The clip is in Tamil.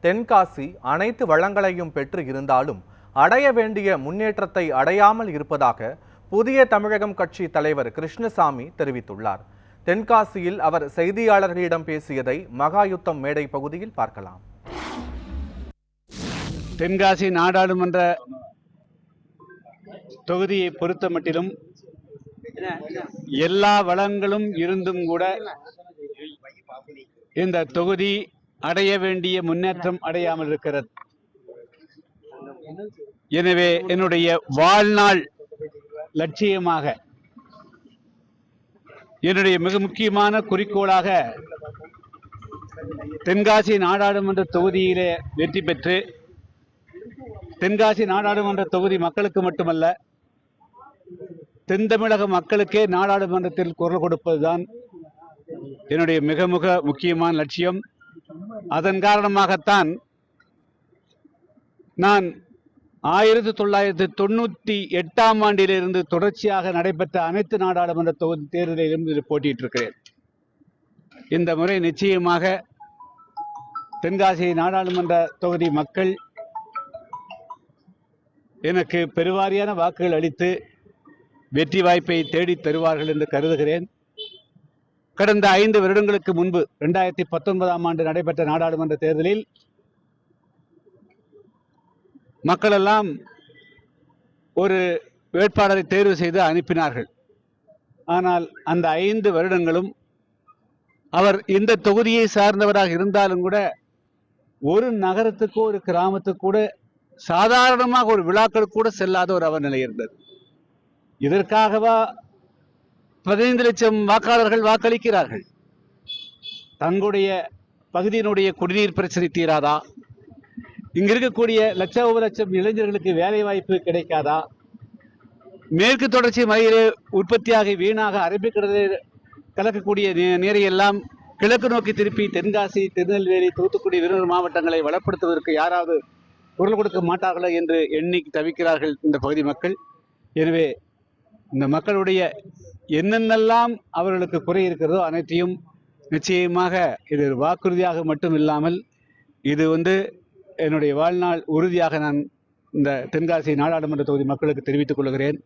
தென்காசி அனைத்து வளங்களையும் பெற்று இருந்தாலும் அடைய வேண்டிய முன்னேற்றத்தை அடையாமல் இருப்பதாக புதிய தமிழகம் கட்சி தலைவர் கிருஷ்ணசாமி தெரிவித்துள்ளார். தென்காசியில் அவர் செய்தியாளர்களிடம் பேசியதை மகாயுத்தம் மேடை பகுதியில் பார்க்கலாம். தென்காசி நாடாளுமன்ற தொகுதியை பொறுத்த மட்டிலும் எல்லா வளங்களும் இருந்தும் கூட இந்த தொகுதி அடைய வேண்டிய முன்னேற்றம் அடையாமல் இருக்கிறது. எனவே என்னுடைய வாழ்நாள் லட்சியமாக, என்னுடைய மிக முக்கியமான குறிக்கோளாக தென்காசி நாடாளுமன்ற தொகுதியிலே வெற்றி பெற்று தென்காசி நாடாளுமன்ற தொகுதி மக்களுக்கு மட்டுமல்ல, தென் தமிழக மக்களுக்கே நாடாளுமன்றத்தில் குரல் கொடுப்பதுதான் என்னுடைய மிக முக்கியமான லட்சியம். அதன் காரணமாகத்தான் நான் 1998ஆம் ஆண்டிலிருந்து தொடர்ச்சியாக நடைபெற்ற அனைத்து நாடாளுமன்ற தொகுதி தேர்தலிலும் போட்டியிட்டிருக்கிறேன். இந்த முறை நிச்சயமாக தென்காசி நாடாளுமன்ற தொகுதி மக்கள் எனக்கு பெருவாரியான வாக்குகள் அளித்து வெற்றி வாய்ப்பை தேடி தருவார்கள் என்று கருதுகிறேன். கடந்த 5 வருடங்களுக்கு முன்பு 2019ஆம் ஆண்டு நடைபெற்ற நாடாளுமன்ற தேர்தலில் மக்கள் எல்லாம் ஒரு வேட்பாளரை தேர்வு செய்து அனுப்பினார்கள். ஆனால் அந்த 5 வருடங்களும் அவர் இந்த தொகுதியை சார்ந்தவராக இருந்தாலும் கூட ஒரு நகரத்துக்கோ ஒரு கிராமத்துக்கு கூட சாதாரணமாக ஒரு விழாக்கள் கூட செல்லாத ஒரு அவநிலை இருந்தது. இதற்காகவா 15 லட்சம் வாக்காளர்கள் வாக்களிக்கிறார்கள்? தங்களுடைய பகுதியினுடைய குடிநீர் பிரச்சனை தீராதா? இங்க இருக்கக்கூடிய லட்சம் இளைஞர்களுக்கு வேலை வாய்ப்பு கிடைக்காதா? மேற்கு தொடர்ச்சி மலையிலே உற்பத்தியாகி வீணாக அரபிக்கடலில் கலக்கக்கூடிய நீரையெல்லாம் கிழக்கு நோக்கி திருப்பி தென்காசி, திருநெல்வேலி, தூத்துக்குடி, விருதுநகர் மாவட்டங்களை வளப்படுத்துவதற்கு யாராவது குரல் கொடுக்க மாட்டார்களா என்று எண்ணி தவிக்கிறார்கள் இந்த பகுதி மக்கள். எனவே இந்த மக்களுடைய என்னென்னலாம் அவர்களுக்கு குறை இருக்கிறதோ அனைத்தையும் நிச்சயமாக இது வாக்குறுதியாக மட்டும் இல்லாமல் இது என்னுடைய வாழ்நாள் உறுதியாக நான் இந்த தென்காசி நாடாளுமன்ற தொகுதி மக்களுக்கு தெரிவித்துக் கொள்கிறேன்.